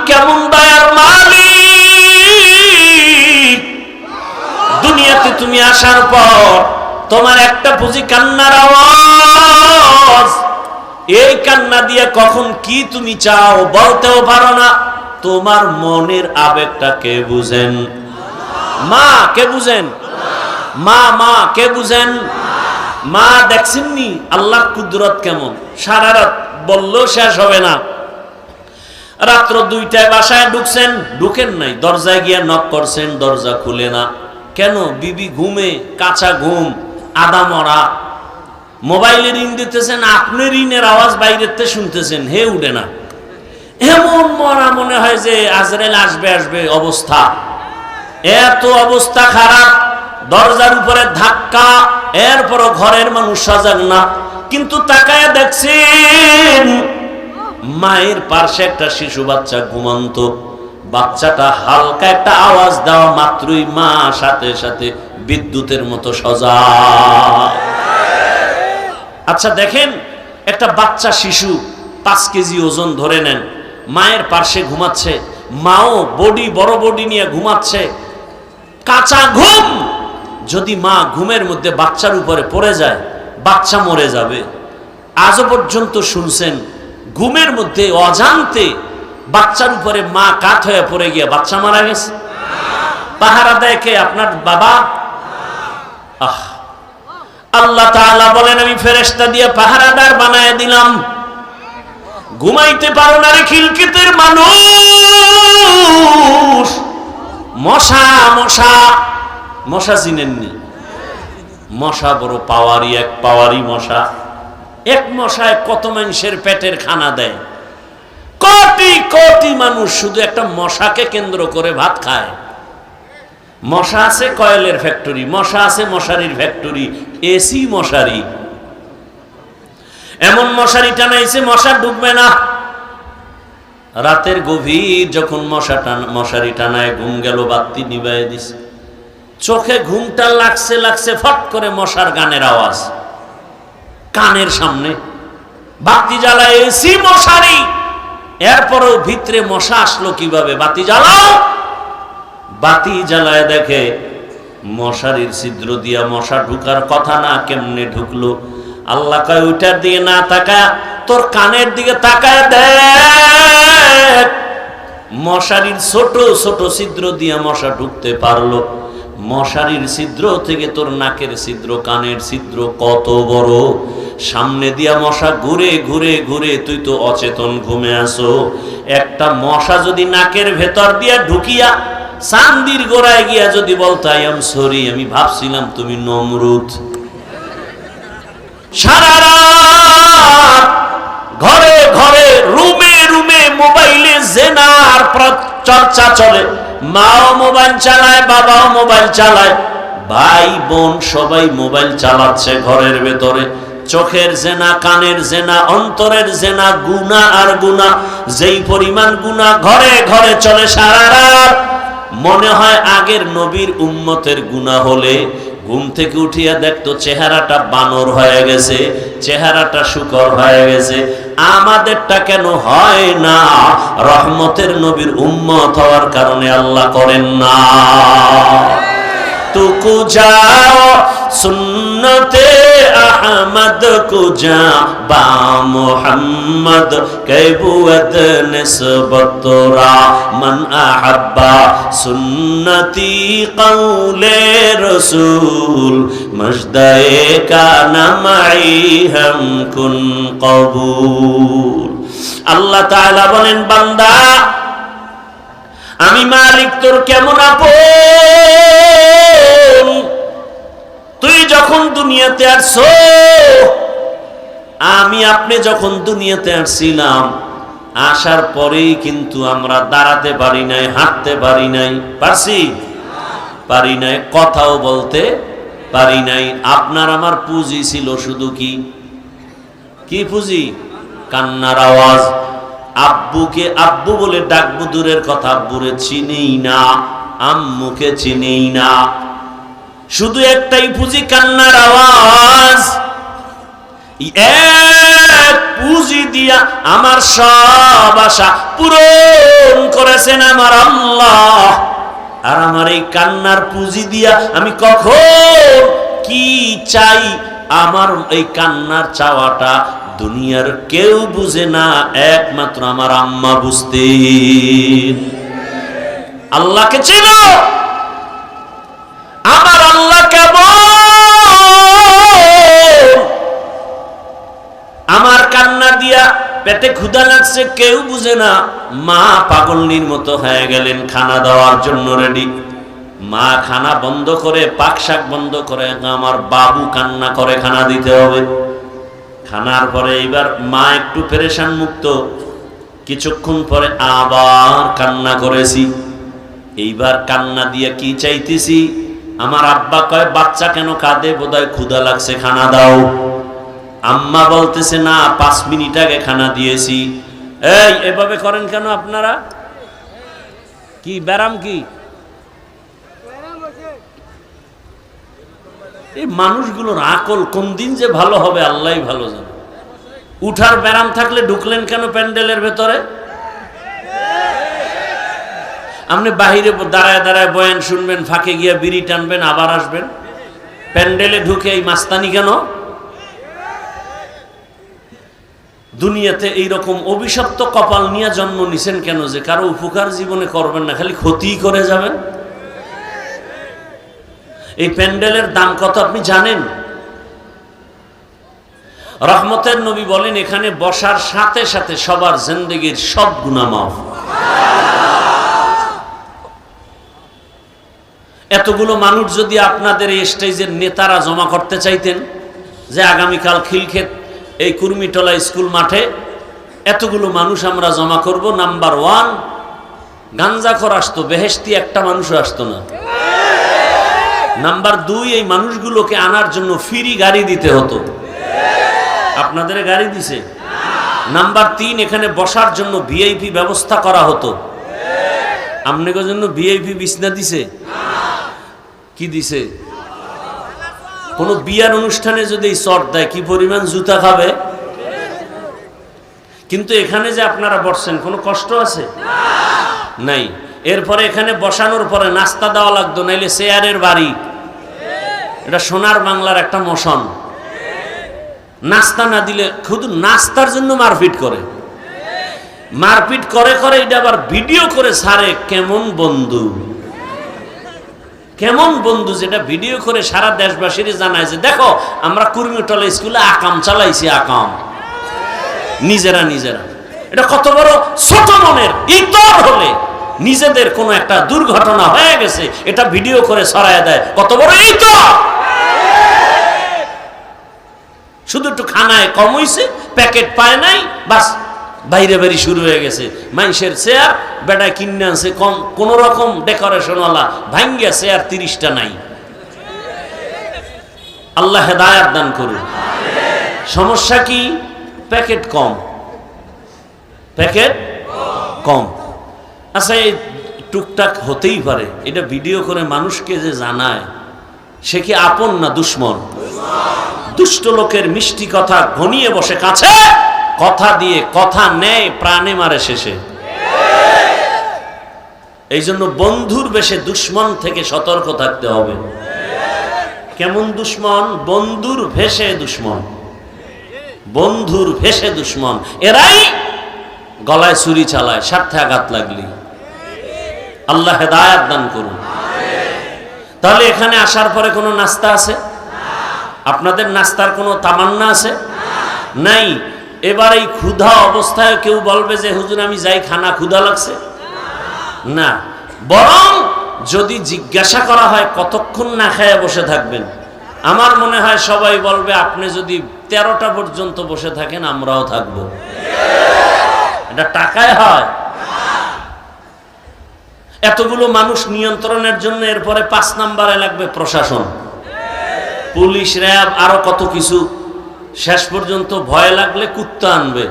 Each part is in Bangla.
কেমন দয়ার মালিক। দুনিয়াতে তুমি আসার পর তোমার একটা বুঝি কান্নার আওয়াজ, এই কান্না দিয়ে কখন কি তুমি চাও বলতেও পারো না। তোমার মনের আবেগটা কে বুঝেন? মা। কে বুঝেন? মা। মা কে বুঝেন? মা। দেখছেননি আল্লাহর কুদরত কেমন? সারা রাত বললেও শেষ হবে না। রাত্র 2টায় বাসায় ঢুকছেন, ঢুকেন নাই, দরজায় গিয়া নক করছেন, দরজা খুলে না। কেন? বিবি ঘুমে, কাঁচা ঘুম, আদা মরা। মোবাইলে রিং দিতেছেন, আপনি রিনের আওয়াজ বাইরেতে শুনতেছেন, হে উঠে না। এমন মরা মনে হয় যে আজরাইল আসবে আসবে অবস্থা। এত অবস্থা খারাপ, দরজার উপরে ধাক্কা, এরপরও ঘরের মানুষ সজাগ না। কিন্তু তাকায় দেখছেন মায়ের পাশে একটা শিশু বাচ্চা ঘুমন্ত। বাচ্চাটা হালকা একটা আওয়াজ দেওয়া মাত্রই মা সাথে সাথে বিদ্যুতের মতো সজাগ। আচ্ছা দেখেন, একটা বাচ্চা শিশু 5 কেজি ওজন ধরে নেন, মায়ের পাশে ঘুমাচ্ছে, মাও বডি বড় বডি নিয়ে ঘুমাচ্ছে, কাঁচা ঘুম। যদি মা ঘুমের মধ্যে বাচ্চার উপরে পড়ে যায়, বাচ্চা মরে যাবে। আজও পর্যন্ত শুনছেন ঘুমের মধ্যে অজান্তে বাচ্চার উপরে মা কাত হয়ে পড়ে গিয়ে বাচ্চা মারা গেছে? পাহারা দেয় কে? আপনার বাবা। আল্লাহ তাআলা বলেন, আমি ফেরেশতা দিয়ে পাহারাদার বানায় দিলাম। ঘুমাইতে পারো না রে খিলকিতের মানুষ। মশা মশা মশা চিনেননি? মশা বড় পাওয়ারি, এক পাওয়ারি মশা। এক মশায় কত মানুষের পেটের খানা দেয়। কোটি কোটি মানুষ শুধু একটা মশাকে কেন্দ্র করে ভাত খায়। মশা আছে কয়েলের ফ্যাক্টরি, মশা আছে মশারির ফ্যাক্টরি, এসি মশারি। এমন মশারি টানাইছে মশা ঢুকবে না। রাতের গভীর যখন মশারি টানায় ঘুম গেল, বাতি নিভাইয়া দিছে, চোখে ঘুমটা লাগছে লাগছে, ফট করে মশার গানের আওয়াজ কানের সামনে, বাতি জ্বালায়, এসি মশারি। এরপরেও ভিতরে মশা আসলো কিভাবে? বাতি জ্বালাও। বাতি জ্বালায় দেখে মশারির ছিদ্র দিয়া মশা ঢুকার কথা না, কেমনে ঢুকলো? আল্লাহ কয়, ওইটার দিকে না তাকায় তোর কানের দিকে তাকায় দেখ। মশারির ছোট ছোট ছিদ্র দিয়া মশা ঢুকতে পারলো। মশারির ছিদ্র থেকে তোর নাকের ছিদ্র, কানের ছিদ্র কত বড়। সামনে দিয়া মশা ঘুরে ঘুরে ঘুরে, তুই তো অচেতন ঘুমে আসো। একটা মশা যদি নাকের ভেতর দিয়া ঢুকিয়া চান্দির গোড়ায় গিয়া যদি বলতো, আই এম সরি, আমি ভাবছিলাম তুমি নমরুদ। সারা রাত ঘরে ঘরে রুমে রুমে মোবাইলে জেনার চর্চা চলে। মাও মোবাইল চালায়, বাবাও মোবাইল চালায়, ভাই বোন সবাই মোবাইল চালাচ্ছে ঘরের ভেতরে। চোখের জেনা, কানের জেনা, অন্তরের জেনা, গুনাহ আর গুনাহ। যেই পরিমাণ গুনাহ ঘরে ঘরে চলে সারা রাত, মনে হয় আগের নবীর উম্মতের গুনাহ হলে ঘুম থেকে উঠিয়া দেখতো চেহারাটা বানর হয়ে গেছে, চেহারাটা শুকর হয়ে গেছে। আমাদেরটা কেন হয় না? রহমতের নবীর উম্মত হওয়ার কারণে আল্লাহ করেন না। तुकु जाओ सुन्नते अहमद को जा बा मुहम्मद कैबुअत निस्बतरा मन अहब्बा सुन्नती कौले रसूल मजदाए का नमाई हम कुन कबूल। अल्लाह ताला बोलेन बंदा আমি মালিক তোর কেমন আপন। তুই যখন দুনিয়াতে আসছো, আমি আপনি যখন দুনিয়াতে আসছিলাম, আসার পরেই কিন্তু আমরা দাঁড়াতে পারি নাই, হাঁটতে পারি নাই। পারছি? পারি নাই। কথাও বলতে পারি নাই। আপনার আমার পুঁজি ছিল শুধু কি কি পুঁজি? কান্নার আওয়াজ। আব্বুকে আব্বু বলে ডাকবো দূরের কথা, আব্বুরে চিনেই না, আম্মুকে চিনেই না। শুধু একটাই পুঁজি, কান্নার আওয়াজ। এক পুঁজি দিয়া আমার সব আশা পূরণ করেছেন আমার আল্লাহ। আর আমার এই কান্নার পুঁজি দিয়া আমি কখন কি চাই, আমার এই কান্নার চাওয়াটা দুনিয়ার কেউ বুঝে না, একমাত্র আমার আম্মা বুঝতেন। আল্লাহকে চিনো? আমার আল্লাহ কেমন? আমার কান্না দিয়া পেটে ক্ষুধা লাগছে কেউ বুঝে না, মা পাগলনির মতো হয়ে গেলেন খানা দেওয়ার জন্য রেডি। মা খানা বন্ধ করে, পাক শাক বন্ধ করে, আমার বাবু কান্না করে খানা দিতে হবে। খানার পরে এবার মা একটু পেরেশান মুক্ত, কিছুক্ষণ পরে আবার কান্না করেছি। এইবার কান্না দিয়ে কি চাইতেছি, আমার আব্বা কয় বাচ্চা কেন কাঁদে, বোধহয় ক্ষুধা লাগছে খানা দাও। আম্মা বলতেছে না 5 মিনিট আগে খানা দিয়েছি। এই এভাবে করেন কেন আপনারা? কি ব্যারাম? কি এই মানুষগুলোর আকল কোন দিন যে ভালো হবে আল্লাহই ভালো জানে। উঠার ব্যারাম থাকলে ঢুকলেন কেন প্যান্ডেলের ভেতরে? আপনি বাহিরে দাঁড়ায় দাঁড়ায় বয়ান শুনবেন, ফাঁকে গিয়ে বিড়ি টানবেন, আবার আসবেন। প্যান্ডেলে ঢুকে এই মাস্তানি কেন? দুনিয়াতে এইরকম অভিশপ্ত কপাল নিয়ে জন্ম নিছেন কেন যে কারো উপকার জীবনে করবেন না, খালি ক্ষতিই করে যাবেন? এই প্যান্ডেলের দাম কত আপনি জানেন? রহমতের নবী বলেন এখানে বসার সাথে সাথে সবার জিন্দেগির সব গুনাহ মাফ। এতগুলো মানুষ যদি আপনাদের এই স্টেজের নেতারা জমা করতে চাইতেন যে আগামীকাল খিলক্ষেত এই কুর্মিটলা স্কুল মাঠে এতগুলো মানুষ আমরা জমা করব, নাম্বার 1 গাঞ্জাখোর আসতো, বেহেশতি একটা মানুষও আসতো না। নাম্বার 2 এই মানুষগুলোকে আনার জন্য ফ্রি গাড়ি দিতে হতো। আপনাদের গাড়ি দিছে? নাম্বার 3 এখানে বসার জন্য ভিআইপি ব্যবস্থা করা হতো। আপনাদের জন্য ভিআইপি বিছনা দিছে? কি দিছে? কোন বিয়ার অনুষ্ঠানে যদি চট দেয় কি পরিমাণ জুতা খাবে। কিন্তু এখানে যে আপনারা বসছেন কোনো কষ্ট আছে? নাই। এরপরে এখানে বসানোর পরে নাস্তা দেওয়া লাগতো, নাইলে চেয়ারের বাড়ি। এটা সোনার বাংলার একটা মোশন। নাস্তা না দিলে শুধু নাস্তার জন্য মারপিট করে, মারপিট করে করে এটা আবার ভিডিও করে ছাড়ে। কেমন বন্ধু, কেমন বন্ধু, যেটা ভিডিও করে সারা দেশবাসীর জানায় যে দেখো আমরা কুর্মিটলা স্কুলে আকাম চালাইছি, আকাম নিজেরা নিজেরা। এটা কত বড় ছোট মনের ইতর হলে নিজেদের কোনো একটা দুর্ঘটনা হয়ে গেছে এটা ভিডিও করে ছড়ায় দেয়, কত বড় ইতর। শুধু একটু খানায় কম হইছে, প্যাকেট পায় নাই, বাস বাইরে বাড়ি শুরু হয়ে গেছে। মানুষের চেয়ার বেটায় কিনে আনছে কম কোন রকম ডেকোরেশনওয়ালা, ভাঙ্গিয়া চেয়ার 30টা নাই। আল্লাহ হেদায়েত দান করুন। সমস্যা কি? প্যাকেট কম, প্যাকেট কম। আচ্ছা এই টুকটাক হতেই পারে, এটা ভিডিও করে মানুষকে যে জানায় সে কি আপন না দুশ্মন? দুষ্ট লোকের মিষ্টি কথা ঘনিয়ে বসে কাছে, কথা দিয়ে কথা নেয়, প্রাণে মারে শেষে। এই জন্য বন্ধুর বেশে দুশ্মন থেকে সতর্ক থাকতে হবে। কেমন দুশ্মন? বন্ধুর ভেষে দুশ্মন, বন্ধুর ভেষে দুশ্মন। এরাই গলায় ছুরি চালায় স্বার্থে আঘাত লাগলি। আল্লাহ হেদায়েত দান করুন। তাহলে এখানে আসার পরে কোনো নাস্তা আছে? আপনাদের নাস্তার কোনো তামান্না আছে? নাই। এবার এই ক্ষুধা অবস্থায় কেউ বলবে যে হুজুর আমি যাই, খানা ক্ষুধা লাগছে না। বরং যদি জিজ্ঞাসা করা হয় কতক্ষণ না খেয়ে বসে থাকবেন, আমার মনে হয় সবাই বলবে আপনি যদি 13টা পর্যন্ত বসে থাকেন আমরাও থাকবো। এটা টাকায় হয়? এতগুলো মানুষ নিয়ন্ত্রণের জন্য এরপরে 5 নম্বরে লাগবে প্রশাসন, পুলিশ, র্যাব, আরো কত কিছু। শেষ পর্যন্ত ভয় লাগলে কুত্তা আনবে,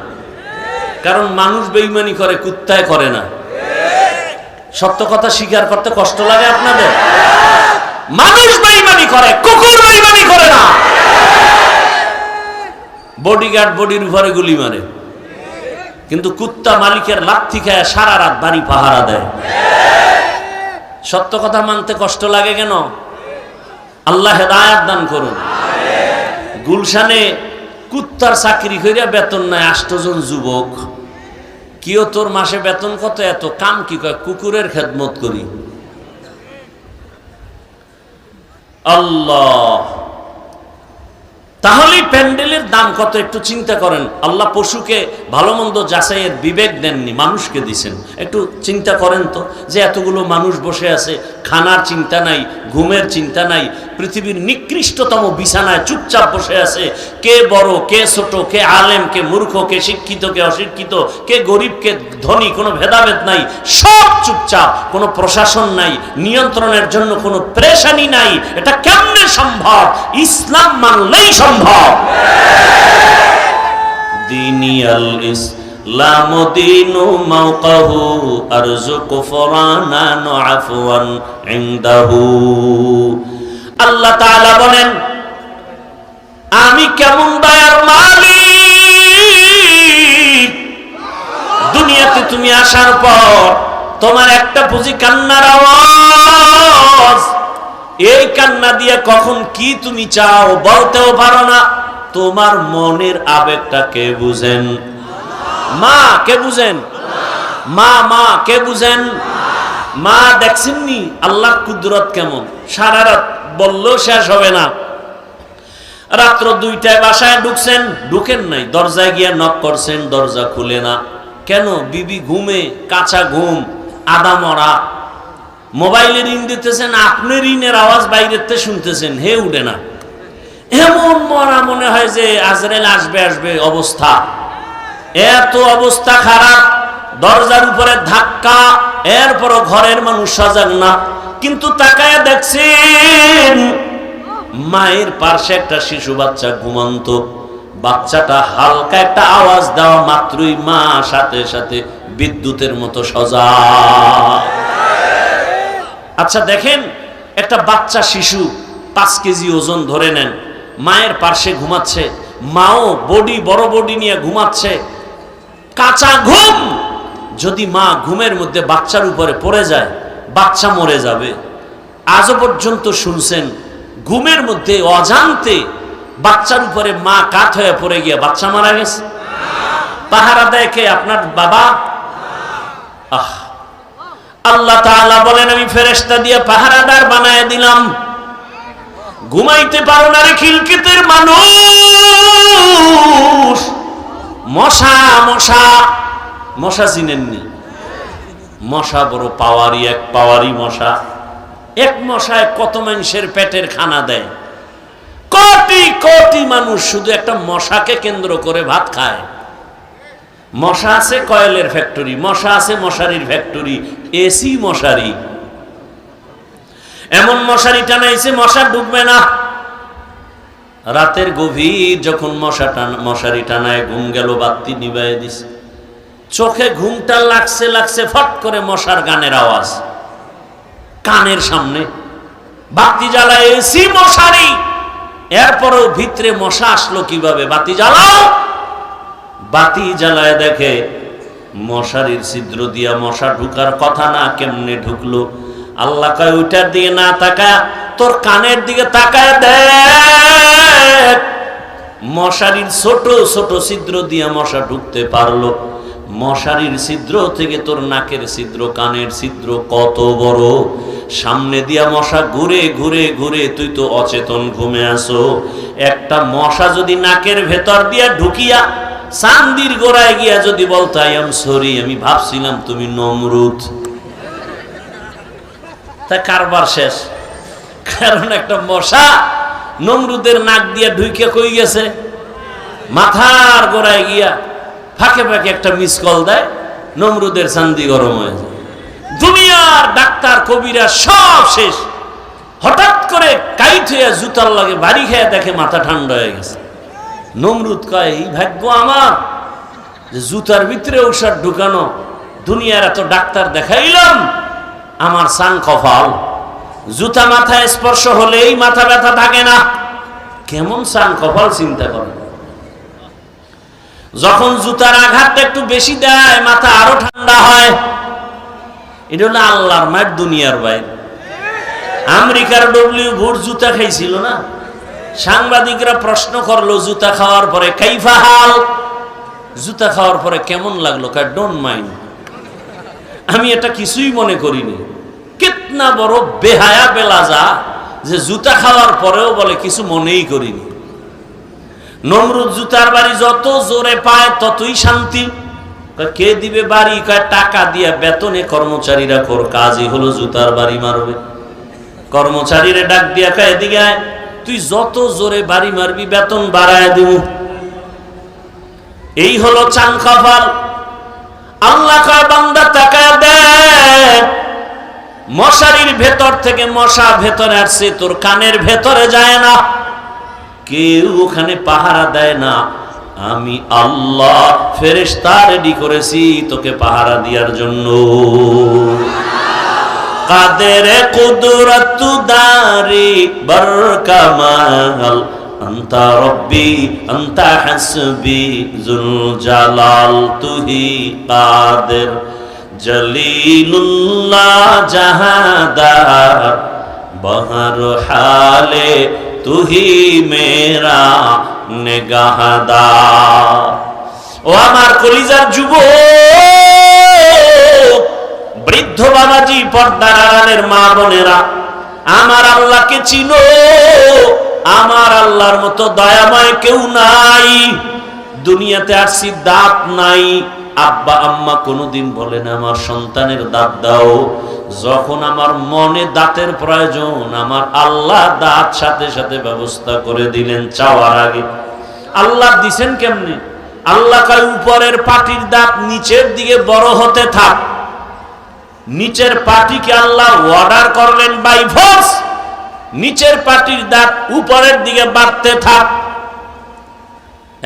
কারণ মানুষ বেঈমানি করে, কুত্তায় করে না। সত্য কথা স্বীকার করতে কষ্ট লাগে আপনাদের? মানুষ বেঈমানি করে, কুকুর বেঈমানি করে না। বডিগার্ড বডির উপরে গুলি মারে, কিন্তু কুত্তা মালিকের লাথি খায় সারা রাত বাড়ি পাহারা দেয়। সত্য কথা মানতে কষ্ট লাগে কেন? আল্লাহ হেদায়েত দান করুন। গুলশানে কুত্তার চাকরি কইরা বেতন নাই 8 জন যুবক। কিও তোর মাসে বেতন কত? এত। কাম কি? কয় কুকুরের খেদমত করি। আল্লাহ, তাহলে প্যান্ডেলের দাম কত একটু চিন্তা করেন। আল্লাহ পশুকে ভালো মন্দ যাচাইয়ের বিবেক দেননি, মানুষকে দিছেন। একটু চিন্তা করেন তো, যে এতগুলো মানুষ বসে আছে, খানার চিন্তা নাই, ঘুমের চিন্তা নাই, পৃথিবীর নিকৃষ্টতম বিছানায় চুপচাপ বসে আছে। কে বড়, কে ছোট, কে আলেম, কে মূর্খ, কে শিক্ষিত, কে অশিক্ষিত, কে গরিব, কে ধনী, কোনো ভেদাভেদ নাই, সব চুপচাপ। কোনো প্রশাসন নাই, নিয়ন্ত্রণের জন্য কোনো প্রেশানি নাই। এটা কেমনে সম্ভব? ইসলাম মানলেই সম্ভব। দিনিয়াল ইসলাম দিনু মাওকাহু আরযুকু ফরানান আফওয়ান ইনদাহু। আল্লাহ তাআলা বলেন, আমি কেমন দয়ার মালিক। দুনিয়াতে তুমি আসার পর তোমার একটা বুঝি কান্নার আওয়াজ। এই কান্না দিয়ে কখন কি তুমি চাও বলতেও পারো না। তোমার মনের আবেগটা কে বুঝেন? মা। কে বুঝেন? মা। মা কে বুঝেন? মা। দেখছেননি আল্লাহর কুদরত কেমন? সারা রাত বললেও শেষ হবে না। রাত্র 2টায় বাসায় ঢুকছেন, ঢুকেন নাই, দরজায় গিয়ে নক করছেন, দরজা খুলে না। কেন? বিবি ঘুমে, কাঁচা ঘুম, আদা মরা। মোবাইলে রিং দিতেছেন, আপনি রিনের আওয়াজ বাইরেতে শুনতেছেন, হে উঠে না। এমন মরা মনে হয় যে আজরাইল আসবে আসবে অবস্থা। এত অবস্থা খারাপ, দরজার উপরে ধাক্কা। এরপরও ঘরের মানুষ সজাগ না, কিন্তু তাকায় দেখছেন মায়ের পাশে একটা শিশু বাচ্চা ঘুমন্ত। বাচ্চাটা হালকা একটা আওয়াজ দেওয়া মাত্রই মা সাথে সাথে বিদ্যুতের মতো সজাগ। আচ্ছা দেখেন, একটা বাচ্চা শিশু 5 কেজি ওজন ধরে নেন, মায়ের পাশে ঘুমাচ্ছে। মাও বড় বডি নিয়ে ঘুমাচ্ছে, কাঁচা ঘুম। যদি মা ঘুমের মধ্যে বাচ্চার উপরে পড়ে যায়, বাচ্চা মরে যাবে। আজও পর্যন্ত শুনছেন ঘুমের মধ্যে অজান্তে বাচ্চার উপরে মা কাত হয়ে পড়ে গিয়ে বাচ্চা মারা গেছে? পাহারা দেয় কে? আপনার বাবা। আহ, আল্লাহ তাআলা বলেন, আমি ফেরেশতা দিয়ে পাহারাদার বানায় দিলাম। ঘুমাইতে পারো না রে খিলকিতের মানুষ। মশা মশা মশা চিনেননি? মশা বড় পাওয়ারি, এক পাওয়ারি মশা। এক মশায় কত মানুষের পেটের খানা দেয়। কোটি কোটি মানুষ শুধু একটা মশাকে কেন্দ্র করে ভাত খায়। মশা আছে কয়েলের ফ্যাক্টরি, মশা আছে মশারির ফ্যাক্টরি, এসি মশারি। এমন মশারি টানাইছে মশা ঢুকবে না। রাতের গভীর যখন মশারি টানায় ঘুম গেল, বাতি নিভাইয়ে দিছে। চোখে ঘুমটা লাগছে, ফট করে মশার গানের আওয়াজ কানের সামনে। বাতি জ্বালায়, এসি মশারি। এরপরেও ভিতরে মশা আসলো কিভাবে? বাতি জ্বালাও। বাতি জ্বালায় দেখে মশারির ছিদ্র দিয়া মশা ঢুকার কথা না, কেমনে ঢুকলো? আল্লাহ কয়, ওইটার দিকে না তাকায় তোর কানের দিকে তাকায় দেখ। মশারির ছোট ছোট ছিদ্র দিয়া মশা ঢুকতে পারলো। মশারির ছিদ্র থেকে তোর নাকের ছিদ্র, কানের ছিদ্র কত বড়। সামনে দিয়া মশা ঘুরে ঘুরে ঘুরে, তুই তো অচেতন ঘুমে আসো। একটা মশা যদি নাকের ভেতর দিয়া ঢুকিয়া চান্দির গোড়ায় গিয়া যদি বলতো, আই এম সরি, আমি ভাবছিলাম তুমি নমরুদ, তা কারবার শেষ। কারণ একটা মশা নমরুদের নাক দিয়া ঢুকে কই গেছে? মাথার গোড়ায় গিয়া ফাঁকে ফাঁকে একটা মিস কল দেয়, নমরুদের চান্দি গরম হয়ে যায়। দুনিয়ার ডাক্তার কবিরা সব শেষ। হঠাৎ করে কাইট হইয়া জুতার লাগে বাড়ি খেয়ে দেখে মাথা ঠান্ডা হয়ে গেছে। নমরুদ কয়, এই ভাগ্য আমার যে জুতার ভিতরে ঔষধ ঢুকানো। দুনিয়ার এত ডাক্তার দেখাইলাম, আমার সান কপাল। জুতা মাথায় স্পর্শ হলেই মাথা ব্যথা থাকে না। কেমন সান কপাল চিন্তা করেন। যখন জুতার আঘাতটা একটু বেশি দেয় মাথা আরো ঠান্ডা হয়। এটা হলো আল্লাহর মায়ের দুনিয়ার বাইরে। আমেরিকার ডব্লিউ বুশ জুতা খাইছিল না, সাংবাদিকরা প্রশ্ন করলো জুতা খাওয়ার পরে কাইফা হাল, জুতা খাওয়ার পরে কেমন লাগলো? ডোন্ট মাইন্ড, আমি এটা কিছুই মনে করিনি। কিতনা বড় বেহায়া বেলাজা যে জুতা খাওয়ার পরেও বলে কিছু মনেই করিনি। নমরুদ জুতার বাড়ি যত জোরে পায় ততই শান্তি। কে দিবে বাড়ি? টাকা দিয়া বেতনে কর্মচারীরা কর, কাজই হলো জুতার বাড়ি মারবে। কর্মচারীরা ডাক দিয়া কয় এদিকে আয়, তুই যত জোরে বাড়ি মারবি বেতন বাড়ায় দিব। এই হলো চান কপাল। আল্লাহ কয় বান্দা তাকায় দেখ, মশারির ভেতর থেকে মশা ভেতরে আসছে, তোর কানের ভেতরে যায় না, কেউ ওখানে পাহারা দেয় না। আমি আল্লাহ ফেরেশতা রেডি করেছি তোকে পাহারা দেওয়ার জন্য। কাদের কুদরত দারি বরকামাল, আনতা রব্বি আনতা হাসবি জুল জালাল, তুহি কাদের জলিলুল্লাহ জাহাদার, বহর হালে তুহি মেরা নেগাহদার। ও আমার কলিজার যুবক, বৃদ্ধ বাবাজি, পর্দার আড়ালের মা বোনেরা, আমার আল্লাহকে চিনো। আমার আল্লাহর মতো দয়াময় কেউ নাই। দুনিয়াতে আসছি, দাঁত নাই। আব্বা আম্মা কোনোদিন বলে না আমার সন্তানের দাঁত দাও। যখন আমার মনে দাঁতের প্রয়োজন, আমার আল্লাহ দাঁত সাথে সাথে ব্যবস্থা করে দিলেন চাওয়ার আগে। আল্লাহ দিছেন কেমনে? আল্লাহ কয় উপরের পাটির দাঁত নিচের দিকে বড় হতে থাক। নিচের পাটিকে আল্লাহ অর্ডার করলেন বাই ফোর্স, নিচের পাটির দাঁত উপরের দিকে বাড়তে থাক।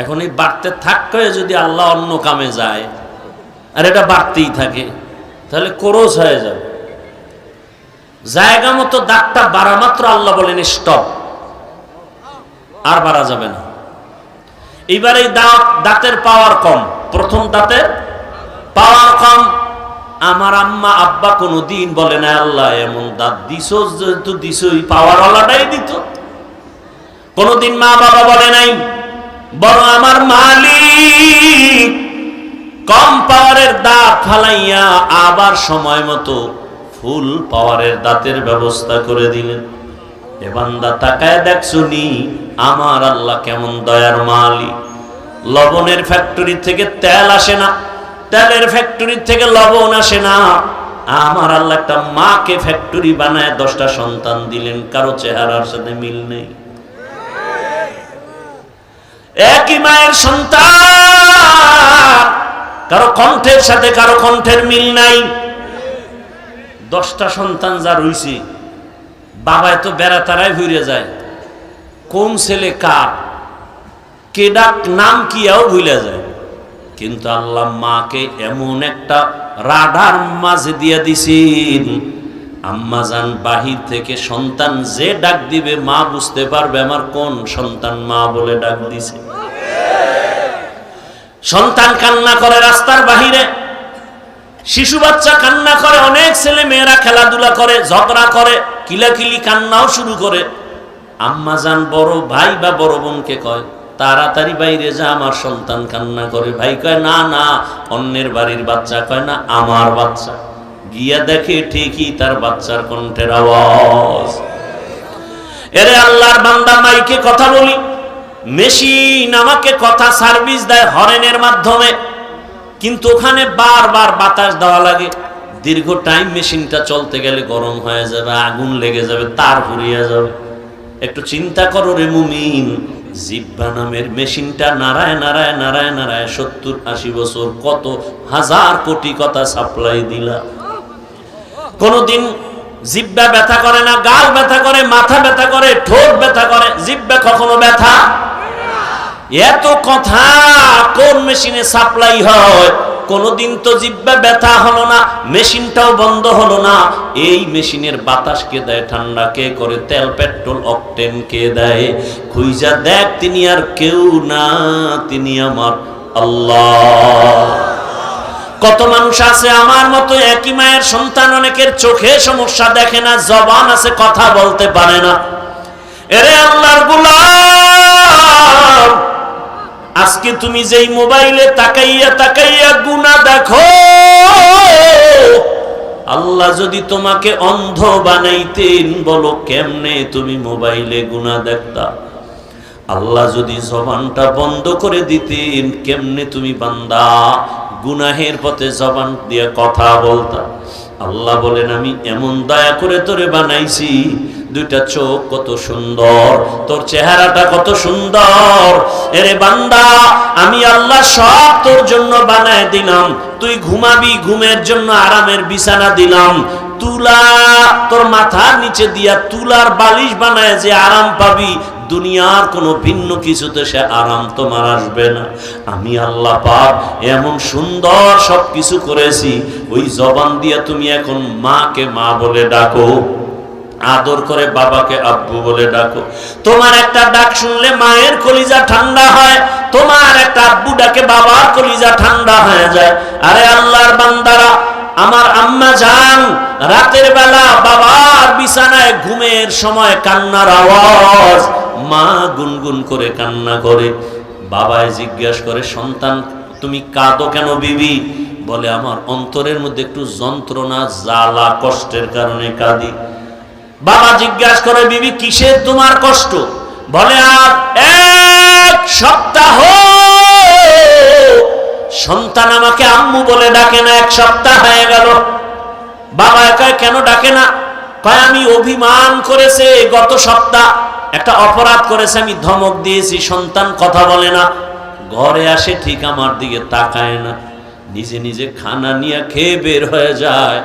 এখন এই বাড়তে থাকতে যদি আল্লাহ অন্য কামে যায় আর এটা বাড়তেই থাকে, তাহলে কোরস হয়ে যাবে। জায়গা মতো দাঁতটা বাড়া মাত্র আল্লাহ বলেন স্টপ, আর বাড়া যাবে না। এবার এই দাঁতের পাওয়ার কম, প্রথম দাঁতের পাওয়ার কম। আমার আম্মা আব্বা কোনোদিন বলে না আল্লাহ এমন দাঁত দিছো, যেহেতু দিছোই পাওয়ার ওয়ালাটাই দিত। কোনোদিন মা বাবা বলে নাই, বরং আমার মালিক কম পাওয়ারের দাঁত ফালাইয়া আবার সময় মতো ফুল পাওয়ারের দাঁতের ব্যবস্থা করে দিলেন। এ বান্দা তাকায় দেখছুনি আমার আল্লাহ কেমন দয়ার মালিক। লবণের ফ্যাক্টরি থেকে তেল আসে না, তেলের ফ্যাক্টরি থেকে লবণ আসে না। আমার আল্লাহ একটা মাকে ফ্যাক্টরি বানায় 10টা সন্তান দিলেন, কারো চেহারার সাথে মিল নেই। একই মায়ের সন্তান, কারো কণ্ঠের সাথে কারো কণ্ঠের মিল নাই। 10টা সন্তান যা রইছে, বাবায় তো বেড়াতারাই ভুলে যায় কোন ছেলে কার, কে ডাক নাম কি এও ভুলে যায়। কিন্তু আল্লাহ মাকে এমন একটা রাডার মাঝে দিয়ে দিছেন, আম্মাজান বাহির থেকে সন্তান যে ডাক দিবে মা বুঝতে পারবে আমার কোন সন্তান মা বলে ডাক দিছে। সন্তান কান্না করে রাস্তার বাহিরে, শিশু বাচ্চা কান্না করে, অনেক ছেলে মেয়েরা খেলাধুলা করে, ঝগড়া করে, কিলাকিলি কান্নাও শুরু করে। আম্মাজান বড় ভাই বা বড় বোনকে কয় তাড়াতাড়ি বাইরে যা, আমার সন্তান কান্না করে। ভাই কয় না না, অন্যের বাড়ির বাচ্চা। কয় না, আমার বাচ্চা। গিয়া দেখে ঠিকই তার বাচ্চার কণ্ঠের আওয়াজ। এরে আল্লাহর বান্দা, মাইকে কথা বলি, মেশিন আমাকে কথা সার্ভিস দেয় হরেনের মাধ্যমে, কিন্তু ওখানে বারবার বাতাস দেওয়া লাগে। দীর্ঘ টাইম মেশিনটা চলতে গেলে গরম হয়ে যাবে, আগুন লেগে যাবে, তার পুড়িয়ে যাবে। একটু চিন্তা করো রে মুমিন, জিহ্বা নামের মেশিনটা নাড়ায় নাড়ায় নাড়ায় নাড়ায় 70-80 বছর কত হাজার কোটি কথা সাপ্লাই দিলা। কোনদিন জিহ্বা ব্যথা করে না? গাল ব্যথা করে, মাথা ব্যথা করে, ঠোঁট ব্যথা করে, জিহ্বা কখনো ব্যথা? এত কথা কোন মেশিনে সাপ্লাই হয়? কোনদিন তো জিহ্বা ব্যথা হলো না, মেশিনটাও বন্ধ হলো না। এই মেশিনের বাতাস কে দেয়? ঠান্ডা কে করে? তেল পেট্রোল অকটেন কে দেয়? খুঁজা দেখ, তিনি আর কেউ না, তিনি আমার আল্লাহ। কত মানুষ আছে আমার মতো একই মায়ের সন্তান, অনেকের চোখে সমস্যা, দেখে না, জবান আছে কথা বলতে পারে না। এরে আল্লাহর গোলাম, আজকে তুমি যেই মোবাইলে তাকাইয়া তাকাইয়া গুনাহ দেখো, আল্লাহ যদি তোমাকে অন্ধ বানাইতেন, বলো কেমনে তুমি মোবাইলে গুনাহ দেখতা? আল্লাহ যদি জবানটা বন্ধ করে দিতেন, কেমনে তুমি বান্দা গুনাহের পথে জবান দিয়ে কথা বলতা? আল্লাহ বলেন আমি এমন দয়া করে তোরে বানাইছি, দুইটা চোখ কত সুন্দর, তোর চেহারাটা কত সুন্দর। এরে বান্দা, আমি আল্লাহ সব তোর জন্য বানায় দিলাম। তুই ঘুমাবি, ঘুমের জন্য আরামের বিছানা দিলাম। তুলা তোর মাথার নিচে দিয়া তুলার বালিশ বানায় যে আরাম পাবি, দুনিয়ার কোনো ভিন্ন কিছুতে সে আরাম তোমার আসবে না। আমি আল্লাহ পাক এমন সুন্দর সব কিছু করেছি, ওই জবান দিয়া তুমি এখন মাকে মা বলে ডাকো, আদর করে বাবাকে আব্বু বলে ডাকো। তোমার একটা ডাক শুনলে মায়ের কলিজা ঠান্ডা হয়, তোমার একটা আব্বু ডাকে বাবার কলিজা ঠান্ডা হয়ে যায়। আরে আল্লাহর বান্দারা, আমার আম্মা জান রাতের বেলা বাবার বিছানায় ঘুমের সময় কান্নার আওয়াজ, মা গুনগুন করে কান্না করে। বাবায় জিজ্ঞাসা করে, সন্তান তুমি কাঁদো কেন বিবি? বলে আমার অন্তরের মধ্যে একটু যন্ত্রণা, জ্বালা, কষ্টের কারণে কাঁদি। বাবা জিজ্ঞাসা করে, বিবি কিসের তোমার কষ্ট? বলে আর 1 সপ্তাহ সন্তান আমাকে আম্মু বলে ডাকে না, 1 সপ্তাহ হয়ে গেল। বাবা কয় কেন ডাকে না? কয় আমি অভিমান করেছে, গত সপ্তাহ একটা অপরাধ করেছে, আমি ধমক দিয়েছি, সন্তান কথা বলে না, ঘরে আসে ঠিক আমার দিকে তাকায় না, নিজে নিজে খানা নিয়ে খেয়ে বের হয়ে যায়।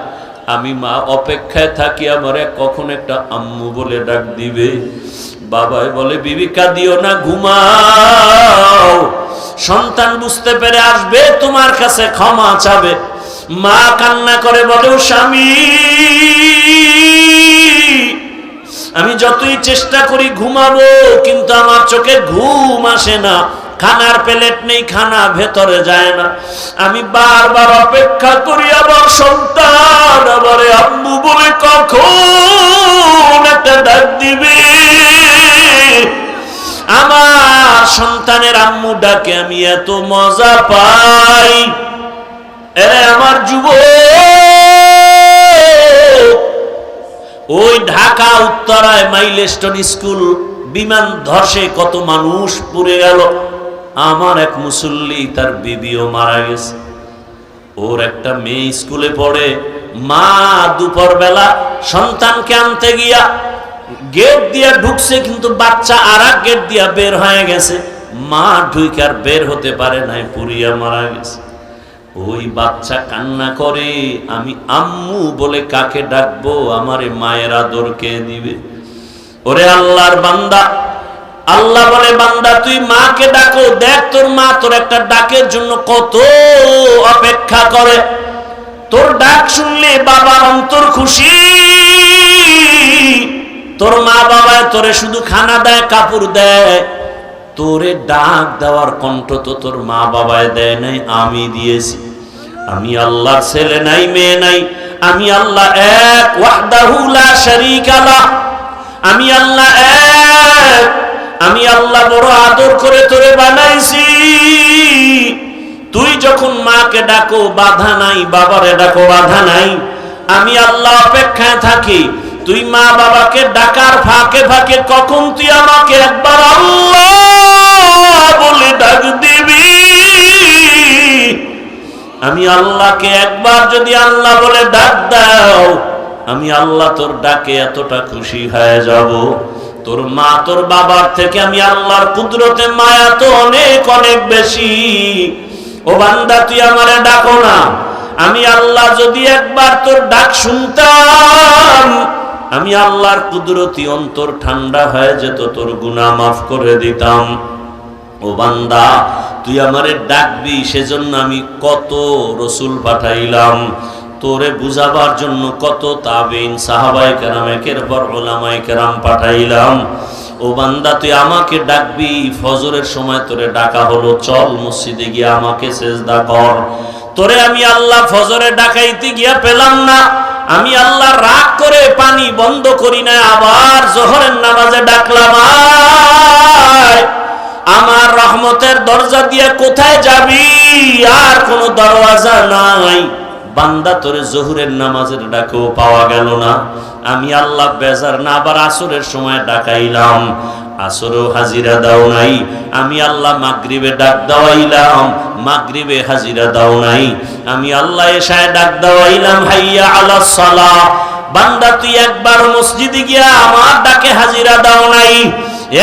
আমি মা অপেক্ষায় থাকি আমারে কখন একটা আম্মু বলে ডাক দিবে। বাবাই বলে, বিবি কাঁদিও না, ঘুমাও। সন্তান বুঝতে পেরে আসবে তোমার কাছে, ক্ষমা চাবে। মা কান্না করে বলে, স্বামী আমি যতই চেষ্টা করি ঘুমাবো, কিন্তু আমার চোখে ঘুম আসে না, খানার প্লেট নেই, খানা ভেতরে যায় না। আমি বারবার অপেক্ষা করি, আবার সন্তান আবারে আম্মু বলে কখন একটা ডাক দিবে। আমার সন্তানের আম্মু ডাকে আমি এত মজা পাই। এরে আমার যুবক, ওই ঢাকা উত্তরায় মাইলস্টোন স্কুল বিমান ধসে কত মানুষ পুড়ে গেল। আমার এক মুসল্লি, তার বিবিও মারা গেছে। ওর একটা মেয়ে স্কুলে পড়ে, মা দুপুর বেলা সন্তানকে আনতে গিয়া গেট দিয়া ঢুকছে, কিন্তু বাচ্চা আর এক গেট দিয়া বের হয়ে গেছে। মা ঢুকে আর বের হতে পারে নাই, পুড়িয়া মারা গেছে। ওই বাচ্চা কান্না করে, আমি আম্মু বলে কাকে ডাকবো? আমারে মায়ের আদর কে দিবে? ওরে আল্লাহর বান্দা, আল্লাহ বলে, বান্দা তুই মাকে ডাকো, দেখ তোর মা তোর একটা ডাকের জন্য কত অপেক্ষা করে। তোর ডাক শুনলে বাবার অন্তর খুশি। তোর মা বাবায় তোরে শুধু খানা দেয়, কাপড় দেয়, তোরে ডাক দেওয়ার কণ্ঠ তো তোর মা বাবায় দেয় নাই, আমি দিয়েছি। আমি আল্লাহর ছেলে নাই, মেয়ে নাই, আমি আল্লাহ এক, ওয়াহদাহু লা শারীকা লাহ। আমি আল্লাহ এক, আমি আল্লাহ বড় আদর করে তোরে বানাইছি। তুই যখন মাকে ডাকো বাধা নাই, বাবারে ডাকো বাধা নাই। আমি আল্লাহ অপেক্ষায় থাকি, তুই মা বাবাকে ডাকার ফাঁকে ফাঁকে কখন তুই আমাকে একবার আল্লাহ বলে ডাক দিবি। আমি আল্লাহকে একবার যদি আল্লাহ বলে ডাক দাও, আমি আল্লাহ তোর ডাকে এতটা খুশি হয়ে যাব। তোর মা তোর বাবার থেকে আমি আল্লাহর কুদরতে মায়া তো অনেক অনেক বেশি। ও বান্দা তুই আমারে ডাকো না, আমি আল্লাহ যদি একবার তোর ডাক শুনতাম, আমি আল্লাহর কুদরতি অন্তর ঠান্ডা হয়ে যেত, তোর গুনাহ মাফ করে দিতাম। ও বান্দা তুই আমারে ডাকবি, সেজন্য আমি কত রসুল পাঠাইলাম, তোরে বুঝাবার জন্য কত তাবেইন, সাহাবায়ে কেরাম, একের পর উলামায়ে কেরাম পাঠাইলাম। ও বান্দা তুই আমাকে ডাকবি, ফজরের সময় তোরে ডাকা হলো, চল মসজিদে গিয়ে আমাকে সেজদা কর। তোরে আমি আল্লাহ ফজরে ডাকাইতে গিয়া পেলাম না, আমি আল্লাহ রাগ করে পানি বন্ধ করি না, আবার জোহরের নামাজে ডাকলাম, আয় আমার রহমতের দরজা দিয়ে কোথায় যাবি, আর কোনো দরওয়াজা নাই। বান্দা তোরে জোহরের নামাজের ডাকেও পাওয়া গেল না, আমি আল্লাহ বেজার না আবার আসরের সময় ডাকাইলাম, আসরেও হাজিরা দাও নাই। আমি আল্লাহ মাগরিবে ডাক দাওয়াইলাম, মাগরিবে হাজিরা দাও নাই। আমি আল্লাহ এশায় ডাক দাওয়াইলাম, হাইয়া আলাস সালাহ। বান্দা তুই একবার মসজিদে গিয়া আমার ডাকে হাজিরা দাও নাই।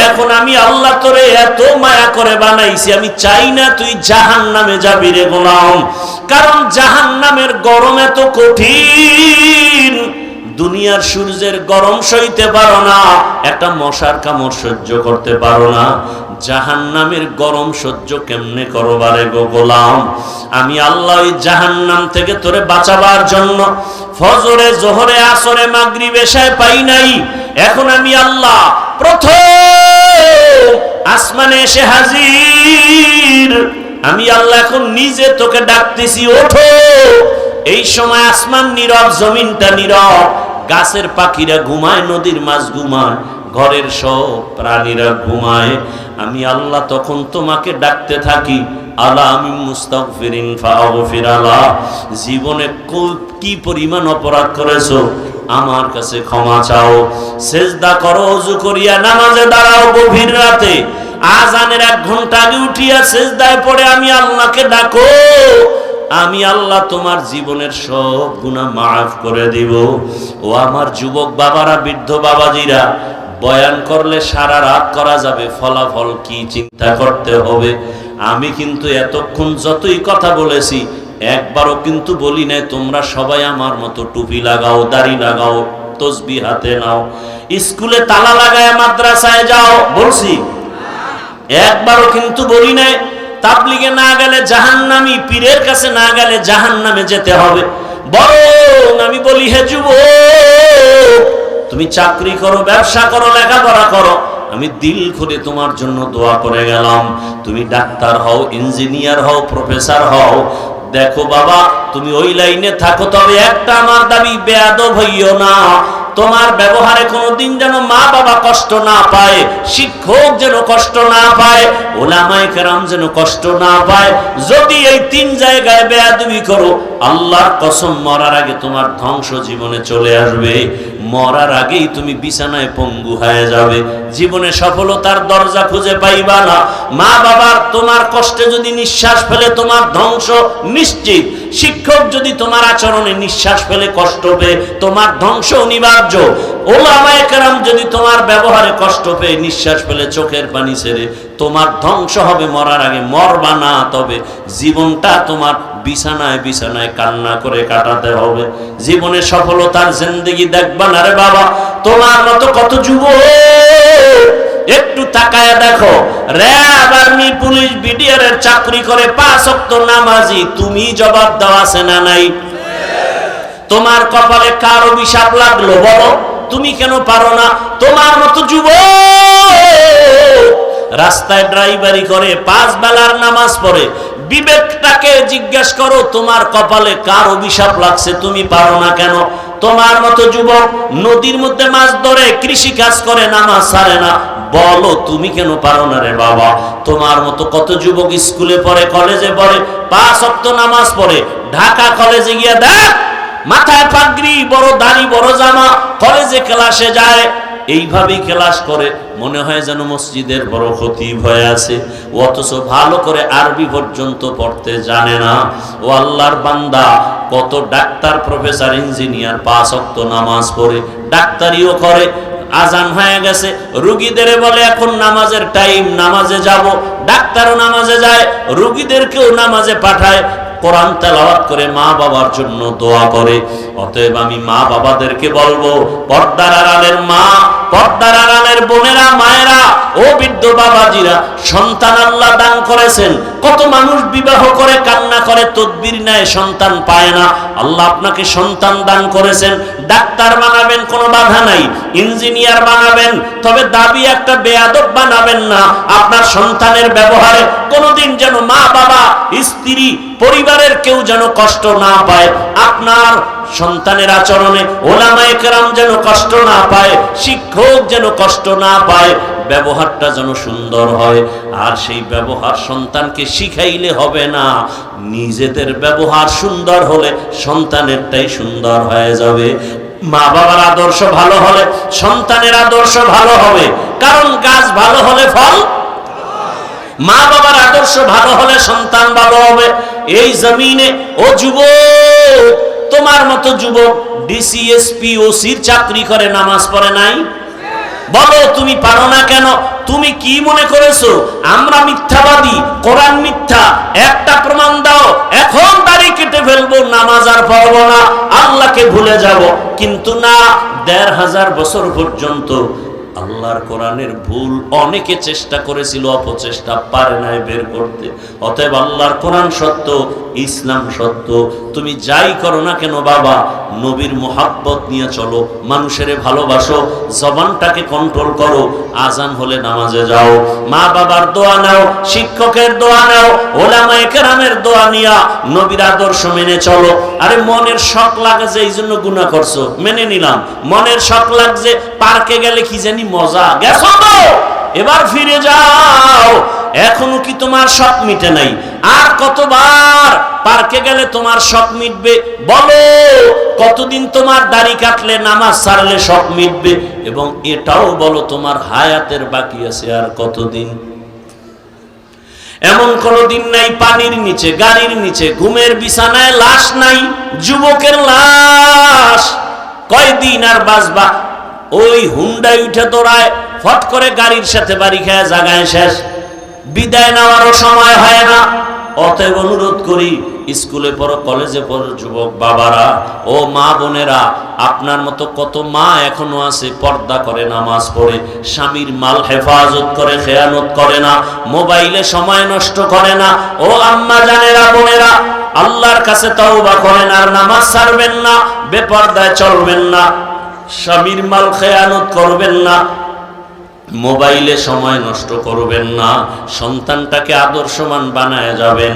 এখন আমি আল্লাহ তোরে এত মায়া করে বানাইছি, আমি চাই না তুই জাহান্নামে যাবি রে গোলাম, কারণ জাহান্নামের গরম এত কঠিন, দুনিয়ার সূর্যের গরম সইতে পারো না, একটা মশার কামড় সহ্য করতে পারো না, জাহান্নামের গরম সহ্য কেমনে করবারে গো গোলাম। আমি আল্লাহ ওই জাহান্নাম থেকে তোরে বাঁচাবার জন্য ফজরে জোহরে আসরে মাগরিব এশায় পাই নাই। এখন আমি আল্লাহ প্রথম আসমানে এসে হাজির, আমি আল্লাহ এখন নিজে তোকে ডাকতেছি, ওঠো। এই সময় আসমান নীরব, জমিনটা নীরব, গাছের পাখিরা ঘুমায়, নদীর মাছ ঘুমায়, ঘরের সব প্রাণীরা ঘুমায়। আমি আল্লাহ তখন তোমাকে ডাকতে থাকি, আলা আমি মুস্তাগফিরিন ফাগফির আলা, জীবনে কি পরিমাণ অপরাধ করেছো, আমার কাছে ক্ষমা চাও। সেজদা করো, ওযু করিয়া নামাজে দাঁড়াও, গভীর রাতে আজানের 1 ঘন্টা আগে উঠিয়া সেজদায় পড়ে আমি আল্লাহকে ডাকো, আমি আল্লাহ তোমার জীবনের সব গুনাহ মাফ করে দিব। ও আমার যুবক বাবারা, বৃদ্ধ বাবাজিরা, বয়ান করলে সারা রাত করা যাবে, ফলাফল কি চিন্তা করতে হবে। আমি কিন্তু এতক্ষণ যতই কথা বলেছি একবারও কিন্তু বলি নাই তোমরা সবাই আমার মতো টুপি লাগাও, দাড়ি লাগাও, তসবিহ হাতে নাও, স্কুলে তালা লাগায় মাদ্রাসায় যাও, বলছি? একবারও কিন্তু বলি নাই তাবলিগে না গেলে জাহান্নামী, পীরের কাছে না গেলে জাহান্নামে যেতে হবে। বরং আমি বলি, হে যুবক, তুমি চাকরি করো, ব্যবসা করো, লেখাপড়া করো, আমি দিল খুলে তোমার জন্য দোয়া করে গেলাম। তুমি ডাক্তার হও, ইঞ্জিনিয়ার হও, প্রফেসর হও, দেখো বাবা তুমি ওই লাইনে থাকো, তবে একটা আমার দাবি, বেয়াদব হইও না। তোমার ব্যবহারে কোনোদিন যেন মা বাবা কষ্ট না পায়, শিক্ষক যেন কষ্ট না পায়, ওলামায়ে কেরাম যেন কষ্ট না পায়। যদি এই 3 জায়গায় বেয়াদবি করো, আল্লাহর কসম মরার আগে তোমার ধ্বংস জীবনে চলে আসবে, মরার আগেই তুমি বিছানায় পঙ্গু হয়ে যাবে, জীবনে সফলতার দরজা খুঁজে পাইবা না। মা বাবার তোমার কষ্টে যদি নিঃশ্বাস ফেলে তোমার ধ্বংস নিশ্চিত, শিক্ষক যদি তোমার আচরণে নিঃশ্বাস ফেলে কষ্ট পেয়ে তোমার ধ্বংস অনিবার্য, ওলামায়ে কেরাম যদি তোমার ব্যবহারে কষ্ট পেয়ে নিঃশ্বাস ফেলে চোখের পানি ছেড়ে তোমার ধ্বংস হবে মরার আগে। মরবা না, তবে জীবনটা তোমার বিছানায় বিছানায় কান্না করে কাটাতে হবে। জীবনে সফলতার জিন্দেগি দেখবা না রে বাবা। তোমার মতো কত যুবক একটু তাকায় দেখো, র‍্যাব, আর্মি, পুলিশ, বিডিআর এর চাকরি করে, 5 ওয়াক্ত নামাজি, তুমি জবাব দাও আছে না নাই? তোমার কপালে কার অভিশাপ লাগলো বলো? তুমি কেন পারো না? তোমার মতো যুবক রাস্তায় ড্রাইভারি করে, 5 বেলার নামাজ পড়ে, বিবেকটাকে জিজ্ঞেস করো, তোমার কপালে কার অভিশাপ লাগছে, তুমি পারো না কেন? তোমার মতো যুবক নদীর মধ্যে মাছ ধরে, কৃষি কাজ করে, নামাজ ছাড়ে না, বলো তুমি কেন পারো না রে বাবা? তোমার মতো কত যুবক স্কুলে পড়ে, কলেজে পড়ে, 5 ওয়াক্ত নামাজ পড়ে, ঢাকা কলেজে গিয়ে দেখ মাথায় পাগড়ি, বড় দাড়ি, বড় জামা, কলেজে ক্লাসে যায়, এইভাবেই ক্লাস করে, মনে হয় যেন মসজিদের বড় খতিব হয়ে আছে, অথচ ভালো করে আরবি পর্যন্ত পড়তে জানে না। ও আল্লাহর বান্দা, কত ডাক্তার, প্রফেসর, ইঞ্জিনিয়ার 5 ওয়াক্ত নামাজ পড়ে, ডাক্তারিও করে, আজান হয়ে গেছে, রোগীদের বলে এখন নামাজের টাইম, নামাজে যাব, ডাক্তারও নামাজে যায়, রোগীদেরকেও নামাজে পাঠায়, কোরআন তেলাওয়াত করে, মা বাবার জন্য দোয়া করে। অতএব আমি মা বাবাদেরকে বলবো, পর্দার আড়ালের মা, পর্দার আড়ালের বোনেরা, মায়েরা, ও বৃদ্ধ বাবাজিরা, সন্তান আল্লাহ দান করেছেন। কত মানুষ বিবাহ করে কান্না করে, তদবির নেয়, সন্তান পায় না। আল্লাহ আপনাকে সন্তান দান করেছেন, ডাক্তার বানাবেন, কোনো বাধা নাই, ইঞ্জিনিয়ার বানাবেন, তবে দাবি একটা বেয়াদব বানাবেন না। আপনার সন্তানের ব্যবহারে কোনোদিন যেন মা বাবা, স্ত্রী, পরিবারের কেউ যেন কষ্ট না পায়। আপনার সন্তানের আচরণে ওলামায়ে কেরাম যেন কষ্ট না পায়, শিক্ষক যেন কষ্ট না পায়, ব্যবহারটা যেন সুন্দর হয়। আর সেই ব্যবহার সন্তানকে শিখাইলে হবে না, নিজেদের ব্যবহার সুন্দর হলে সন্তানেরটাই সুন্দর হয়ে যাবে। মা বাবার আদর্শ ভালো হলে সন্তানের আদর্শ ভালো হবে, কারণ গাছ ভালো হলে ফল। মা বাবার আদর্শ ভালো হলে সন্তান ভালো হবে। এই জমিনে ও যুবক, তোমার মতো যুবক ডিসি, এসপি, ওসির চাকরি করে, নামাজ পড়ে নাই? বলো তুমি পারো না কেন? তুমি কি মনে করেছো আমরা মিথ্যাবাদী, কোরআন মিথ্যা? একটা প্রমাণ দাও, এখন দাড়ি কেটে ফেলবো, নামাজ আর পড়বো না, আল্লাহকে ভুলে যাব। কিন্তু না, ১৫০০ বছর পর্যন্ত আল্লাহর কোরআনের ভুল অনেকে চেষ্টা করেছিল, অপচেষ্টা, পারে নাই বের করতে। অতএব আল্লাহর কোরআন সত্য, ইসলাম সত্য। তুমি যাই করো না কেন বাবা, নবীর মুহাব্বত নিয়ে চলো, মানুষের ভালোবাসো, জবানটাকে কন্ট্রোল করো, আজান হলে নামাজে যাও, মা বাবার দোয়া নাও, শিক্ষকের দোয়া নাও, ওলামায়ে কেরামের দোয়া নিয়া নবীর আদর্শ মেনে চলো। আরে মনের শখ লাগে যে এই জন্য গুনাহ করছো, মেনে নিলাম। মনের শখ লাগছে পার্কে গেলে কি জানি মজা, গেছো তো, এবার ফিরে যাও। এখনো কি তোমার শখ মিটে নাই? আর কতবার পার্কে গেলে তোমার শখ মিটবে? বলো, কতদিন তোমার দাড়ি কাটলে, নামাজ ছাড়লে শখ মিটবে? এবং এটাও বলো, তোমার হায়াতের বাকি আছে আর কতদিন? এমন কোন দিন নাই পানির নিচে, গাড়ির নিচে, ঘুমের বিছানায় লাশ নাই, যুবকের লাশ। কয়দিন আর বাঁচবা? ওই হুন্ডায় উঠে দৌড়ায়, ফট করে গাড়ির সাথে বাড়ি খায়, জায়গায় শেষ, বিদায় নেওয়ারও সময় হয় না। অতএব অনুরোধ করি, স্কুলে পড়ো, কলেজে পড়ো যুবক বাবারা, ও মা বোনেরা, আপনার মতো কত মা এখনো আছে, পর্দা করে, নামাজ পড়ে, স্বামীর মাল হেফাজত করে, খেয়ানত করে না, মোবাইলে সময় নষ্ট করে না। ও আম্মা জানেরা, বোনেরা, আল্লাহর কাছে তওবা করেন, আর নামাজ ছাড়বেন না, বেপরদায় চলবেন না, স্বামীর মাল খেয়ানত করবেন না, মোবাইলে সময় নষ্ট করবেন না, সন্তানটাকে আদর্শমান বানায় যাবেন।